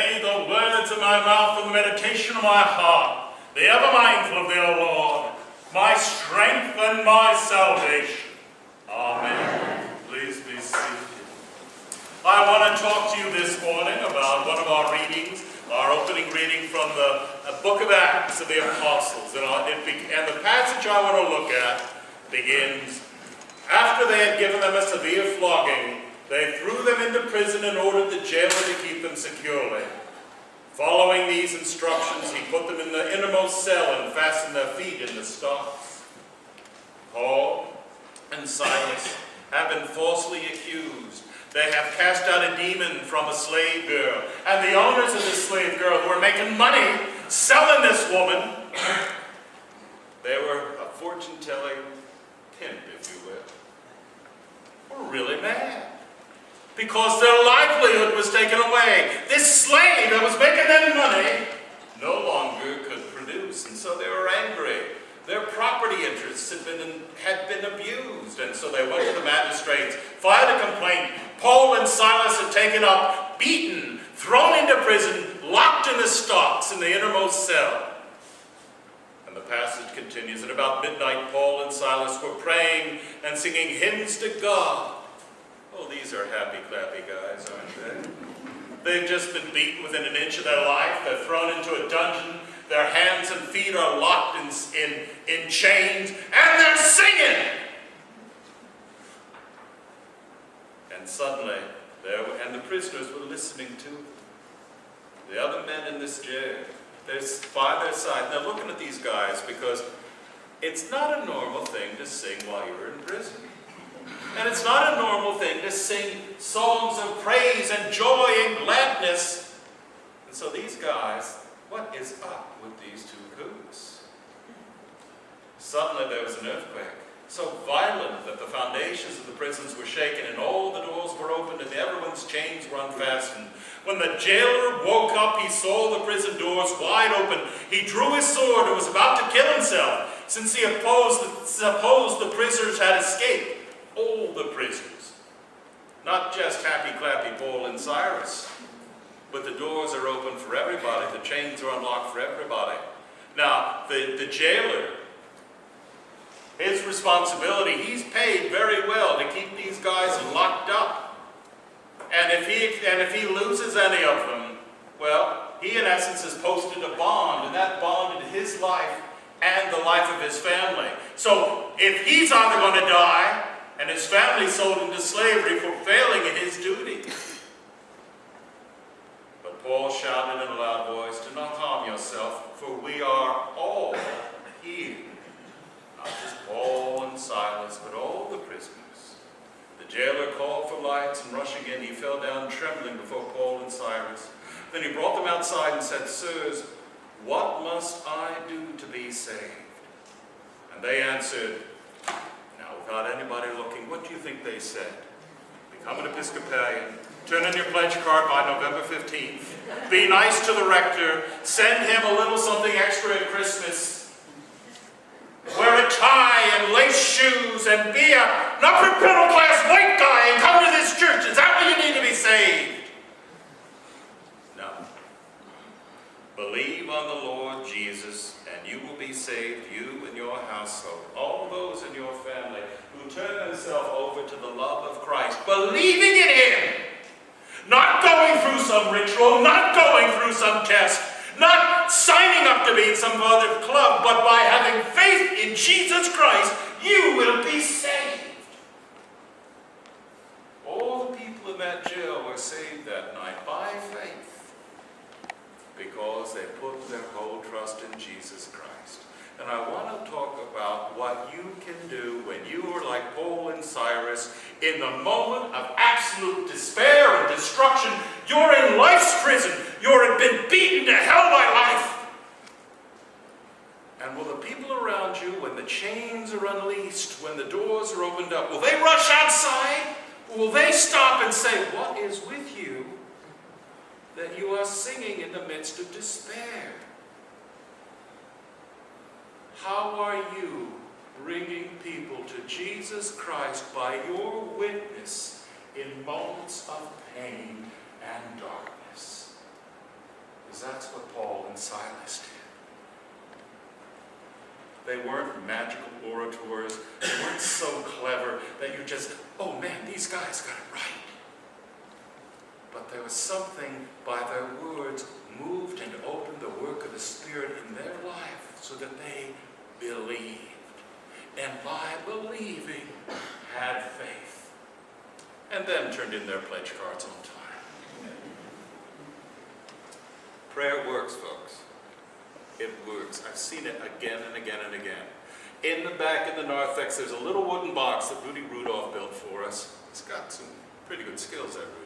May the words of my mouth and the meditation of my heart be ever mindful of thee, O Lord, my strength and my salvation. Amen. Please be seated. I want to talk to you this morning about one of our readings, our opening reading from the book of Acts of the Apostles. And the passage I want to look at begins, after they had given them a severe flogging, they threw them into prison and ordered the jailer to keep them securely. Following these instructions, he put them in the innermost cell and fastened their feet in the stocks. Paul and Silas have been falsely accused. They have cast out a demon from a slave girl. And the owners of this slave girl, who were making money selling this woman, they were a fortune-telling pimp, if you will, were really mad, because their livelihood was taken away. This slave that was making them money no longer could produce, and so they were angry. Their property interests had been abused, and so they went to the magistrates, filed a complaint. Paul and Silas had taken up, beaten, thrown into prison, locked in the stocks in the innermost cell. And the passage continues, at about midnight Paul and Silas were praying and singing hymns to God. Oh, these are happy, clappy guys, aren't they? They've just been beaten within an inch of their life. They're thrown into a dungeon. Their hands and feet are locked in chains, and they're singing. And suddenly, the prisoners were listening to them. The other men in this jail, they're by their side. They're looking at these guys because it's not a normal thing to sing while you're in prison. And it's not a normal thing to sing songs of praise and joy and gladness. And so these guys, what is up with these two kooks? Suddenly there was an earthquake, so violent that the foundations of the prisons were shaken and all the doors were opened and everyone's chains were unfastened. When the jailer woke up, he saw the prison doors wide open. He drew his sword and was about to kill himself, since he supposed the prisoners had escaped. All the prisoners, not just happy clappy Paul and Silas, but the doors are open for everybody. The chains are unlocked for everybody. Now, the jailer, his responsibility, he's paid very well to keep these guys locked up. And if he loses any of them, well, he in essence has posted a bond, and that bonded his life and the life of his family. So if he's either going to die, and his family sold into slavery for failing in his duty. But Paul shouted in a loud voice, "Do not harm yourself, for we are all here." Not just Paul and Silas, but all the prisoners. The jailer called for lights, and rushing in, he fell down trembling before Paul and Silas. Then he brought them outside and said, "Sirs, what must I do to be saved?" And they answered, without anybody looking, what do you think they said? Become an Episcopalian. Turn in your pledge card by November 15th. Be nice to the rector. Send him a little something extra at Christmas. Wear a tie and lace shoes and be an upper middle class white guy and come to this church. Is that what you need to be saved? No. Believe on the Lord Jesus and you will be saved, you and your household. All those in your family who turn themselves over to the love of Christ, believing in Him, not going through some ritual, not going through some test, not signing up to be in some other club, but by having faith in Jesus Christ, you will be saved. All the people in that jail were saved that night by faith because they put their whole trust in Jesus Christ. And I want to talk about what you can do when you are like Paul and Silas in the moment of absolute despair and destruction. You're in life's prison. You've been beaten to hell by life. And will the people around you, when the chains are unleashed, when the doors are opened up, will they rush outside? Or will they stop and say, "What is with you that you are singing in the midst of despair? How are you bringing people to Jesus Christ by your witness in moments of pain and darkness?" They weren't magical orators. They weren't so clever that you just, oh man, these guys got it right. But there was something by their words moved and opened the work of the Spirit in their life so that they believed. And by believing, had faith. And then turned in their pledge cards on time. Prayer works, folks. It works. I've seen it again and again and again. In the back in the narthex, there's a little wooden box that Rudy Rudolph built for us. It's got some pretty good skills there, Rudy.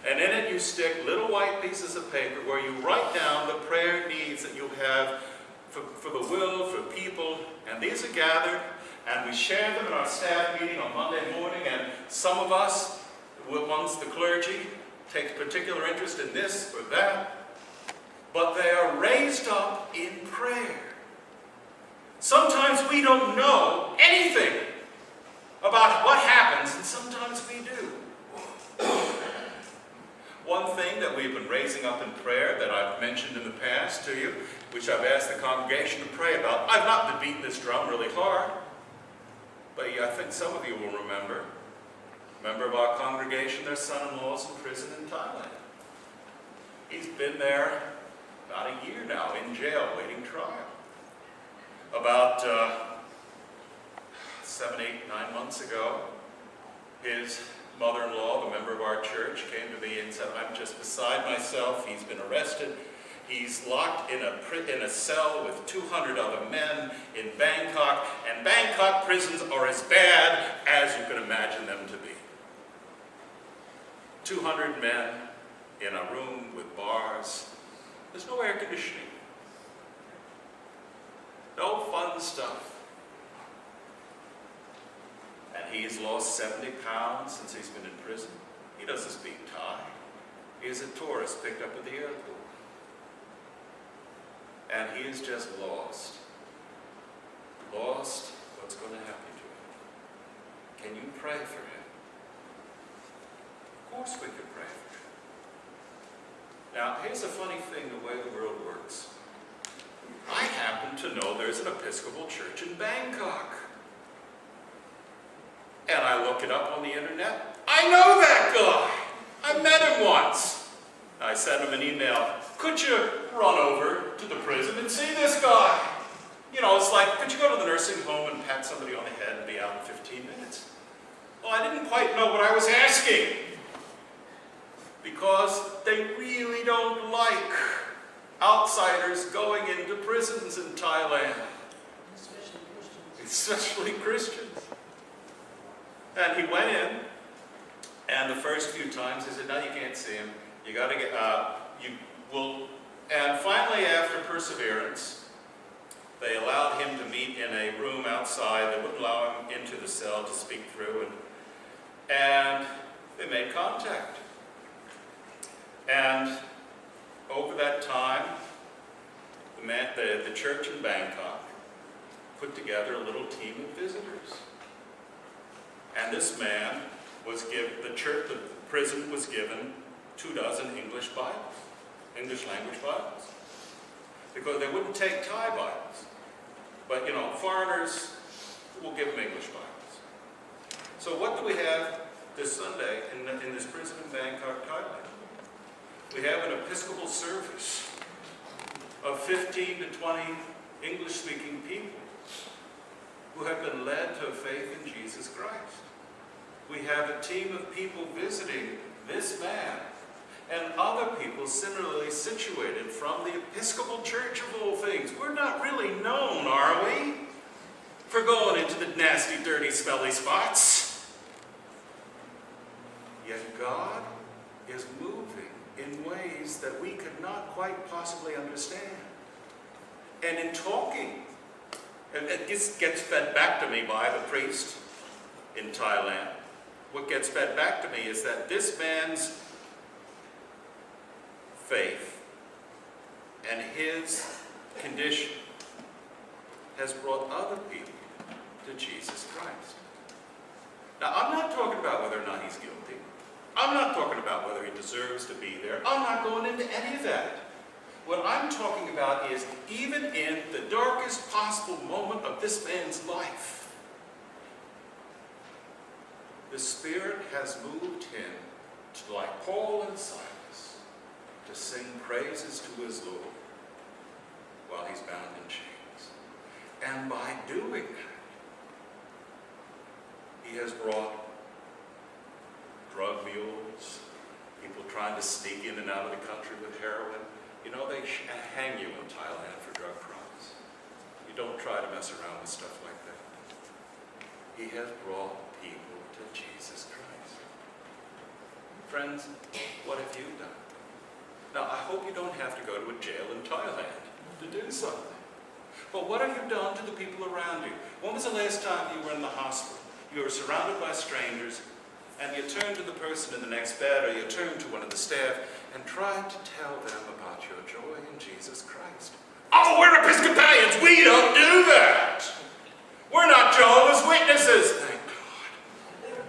And in it you stick little white pieces of paper where you write down the prayer needs that you have for the will, for people. And these are gathered, and we share them in our staff meeting on Monday morning. And some of us, once the clergy, take particular interest in this or that. But they are raised up in prayer. Sometimes we don't know anything about what happens, and sometimes we do. One thing that we've been raising up in prayer that I've mentioned in the past to you, which I've asked the congregation to pray about. I've not been beating this drum really hard, but I think some of you will remember. A member of our congregation, their son-in-law's in prison in Thailand. He's been there about a year now in jail waiting trial. About 7, 8, 9 months ago, his mother-in-law, the member of our church, came to me and said, I'm just beside myself. He's been arrested. He's locked in a cell with 200 other men in Bangkok, and Bangkok prisons are as bad as you can imagine them to be. 200 men in a room with bars. There's no air conditioning. No fun stuff. And he's lost 70 pounds since he's been in prison. He doesn't speak Thai. He's a tourist picked up at the airport. And he is just lost. Lost what's going to happen to him. Can you pray for him? Of course we can pray for him. Now, here's a funny thing, the way the world works. I happen to know there's an Episcopal church in Bangkok. And I look it up on the internet. I know that guy! I met him once. I sent him an email. Could you run over to the prison and see this guy? You know, it's like, could you go to the nursing home and pat somebody on the head and be out in 15 minutes? Well, I didn't quite know what I was asking. Because they really don't like outsiders going into prisons in Thailand. Especially Christians. And he went in, and the first few times they said, no, you can't see him. You got to get, and finally, after perseverance, they allowed him to meet in a room outside. They wouldn't allow him into the cell to speak through, and they made contact. And over that time, the church in Bangkok put together a little team of visitors. And this man was given, the prison was given 24 English Bibles, English language Bibles. Because they wouldn't take Thai Bibles. But, you know, foreigners will give them English Bibles. So what do we have this Sunday in this prison in Bangkok, Thailand? We have an Episcopal service of 15 to 20 English-speaking people who have been led to faith in Jesus Christ. We have a team of people visiting this man and other people similarly situated from the Episcopal Church of all things. We're not really known, are we, for going into the nasty, dirty, smelly spots? Yet God is moving in ways that we could not quite possibly understand. And in talking, and it gets fed back to me by the priest in Thailand. What gets fed back to me is that this man's faith and his condition has brought other people to Jesus Christ. Now, I'm not talking about whether or not he's guilty. I'm not talking about whether he deserves to be there. I'm not going into any of that. What I'm talking about is even in the darkest possible moment of this man's life, the Spirit has moved him to, like Paul and Silas, to sing praises to his Lord while he's bound in chains. And by doing that, he has brought drug mules, people trying to sneak in and out of the country with heroin. You know, they hang you in Thailand for drug crimes. You don't try to mess around with stuff like that. He has brought people to Jesus Christ. Friends, what have you done? Now, I hope you don't have to go to a jail in Thailand to do something. But what have you done to the people around you? When was the last time you were in the hospital? You were surrounded by strangers, and you turned to the person in the next bed, or you turned to one of the staff and tried to tell them about your joy in Jesus Christ. Oh, we're Episcopalians. We don't do that. We're not Jehovah's Witnesses, thank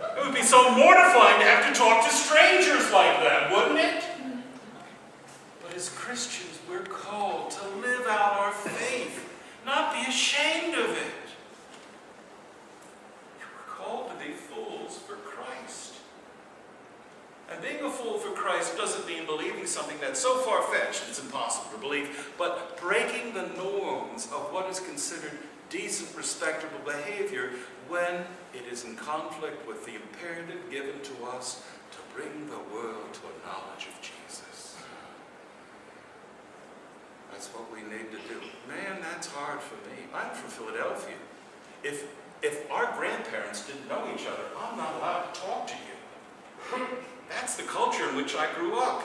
God. It would be so mortifying to have to talk to strangers like that, wouldn't it? But as Christians, we're called to live out our faith, not be ashamed of it. We're called to be fools for Christ. And being a fool for Christ doesn't mean believing something that's so far-fetched it's impossible to believe, but breaking the norms of what is considered decent, respectable behavior when it is in conflict with the imperative given to us to bring the world to a knowledge of Jesus. That's what we need to do. Man, that's hard for me. I'm from Philadelphia. If our grandparents didn't know each other, I'm not allowed to talk to you. That's the culture in which I grew up.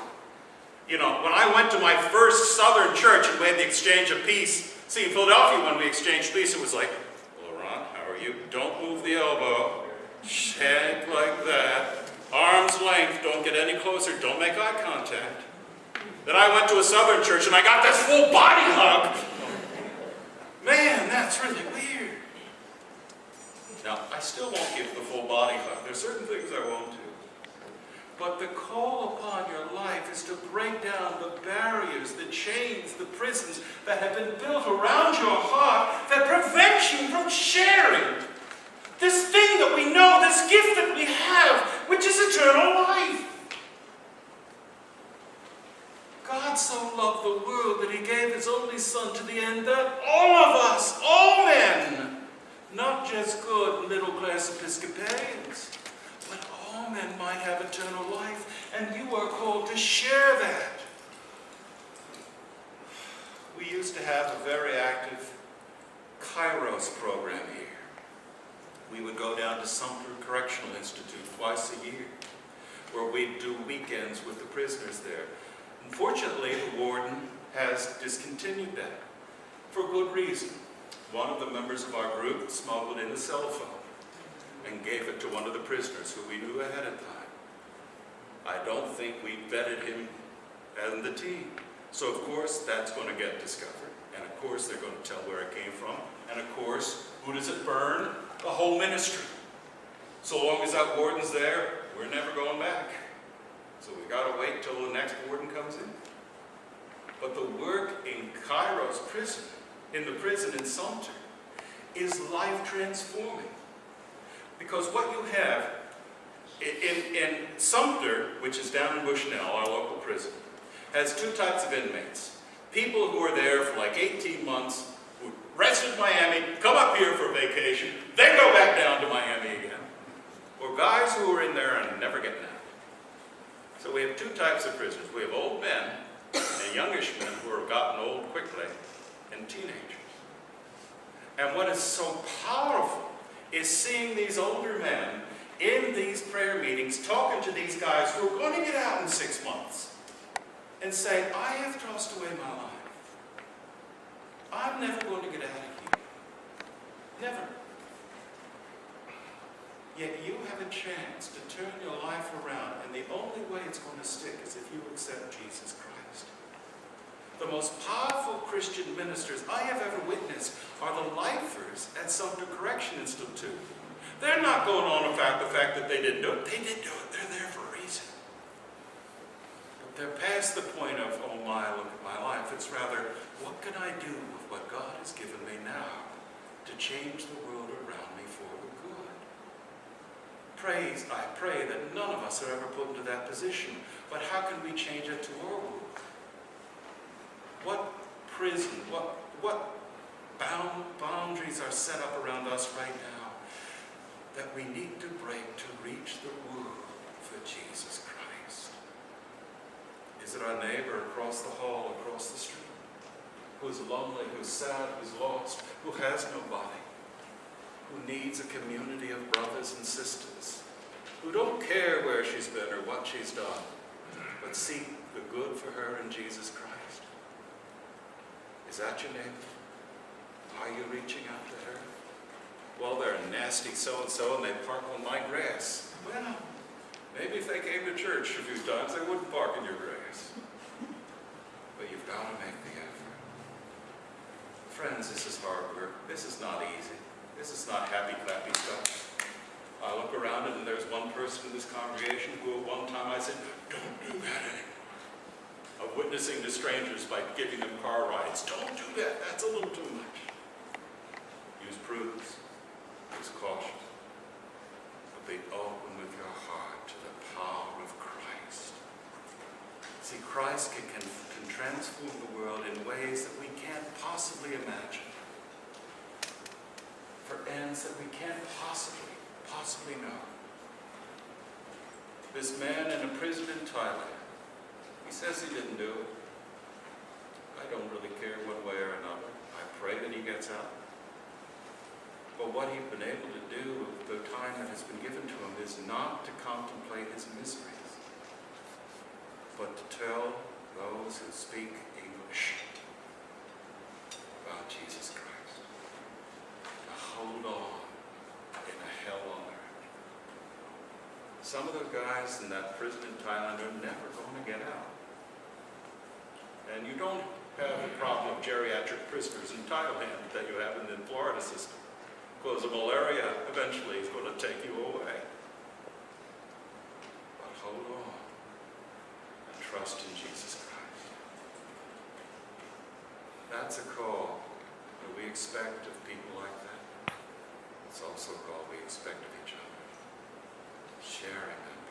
You know, when I went to my first Southern church and we had the exchange of peace, see, in Philadelphia, when we exchanged peace, it was like, Laurent, how are you? Don't move the elbow. Shake like that. Arm's length. Don't get any closer. Don't make eye contact. Then I went to a Southern church and I got this full body hug. Man, that's really weird. Now, I still won't give the full body hug. There's certain things I won't do. But the call upon your life is to break down the barriers, the chains, the prisons that have been built around your heart that prevent you from sharing this thing that we know, this gift that we have, which is eternal life. God so loved the world that he gave his only Son to the end that all of us, all men, not just good middle-class Episcopalians, but all men might have eternal life, and you are called to share that. We used to have a very active Kairos program here. We would go down to Sumter Correctional Institute twice a year, where we'd do weekends with the prisoners there. Unfortunately, the warden has discontinued that for good reason. One of the members of our group smuggled in a cell phone and gave it to one of the prisoners who we knew ahead of time. I don't think we vetted him and the team. So of course that's going to get discovered. And of course they're going to tell where it came from. And of course, who does it burn? The whole ministry. So long as that warden's there, we're never going back. So we got to wait till the next warden comes in. But the work in Kairos prison, in the prison in Sumter, is life transforming. Because what you have in Sumter, which is down in Bushnell, our local prison, has two types of inmates. People who are there for like 18 months, who rested in Miami, come up here for vacation, then go back down to Miami again. Or guys who are in there and never get out. So we have two types of prisoners. We have old men and youngish men who have gotten old quickly, and teenagers. And what is so powerful is seeing these older men in these prayer meetings talking to these guys who are going to get out in 6 months and saying, I have tossed away my life. I'm never going to get out of here. Never. Yet you have a chance to turn your life around, and the only way it's going to stick is if you accept Jesus Christ. The most powerful Christian ministers I have ever witnessed are the lifers at Sumter Correction Institute. They're not going on about the fact that they didn't do it. They did do it. They're there for a reason. But they're past the point of, oh my, look at my life. It's rather, what can I do with what God has given me now to change the world around me for the good? I pray that none of us are ever put into that position. But how can we change it to our world? What prison, what boundaries are set up around us right now that we need to break to reach the world for Jesus Christ? Is it our neighbor across the hall, across the street, who's lonely, who's sad, who's lost, who has nobody, who needs a community of brothers and sisters, who don't care where she's been or what she's done, but seek the good for her in Jesus Christ? Is that your neighbor? Are you reaching out to her? Well, they're a nasty so-and-so and they park on my grass. Well, maybe if they came to church a few times, they wouldn't park in your grass. But you've got to make the effort. Friends, this is hard work. This is not easy. This is not happy, clappy stuff. I look around and there's one person in this congregation who at one time I said, don't do that anymore. Of witnessing to strangers by giving them car rides. Don't do that. That's a little too much. Use prudence. Use caution. But be open with your heart to the power of Christ. See, Christ can transform the world in ways that we can't possibly imagine. For ends that we can't possibly know. This man in a prison in Thailand, he says he didn't do it. I don't really care one way or another. I pray that he gets out. But what he's been able to do with the time that has been given to him is not to contemplate his miseries, but to tell those who speak English about Jesus Christ. To hold on in a hell on earth. Some of the guys in that prison in Thailand are never going to get out. And you don't have the problem of geriatric prisoners in Thailand that you have in the Florida system. Because the malaria eventually is going to take you away. But hold on and trust in Jesus Christ. That's a call that we expect of people like that. It's also a call we expect of each other. Sharing that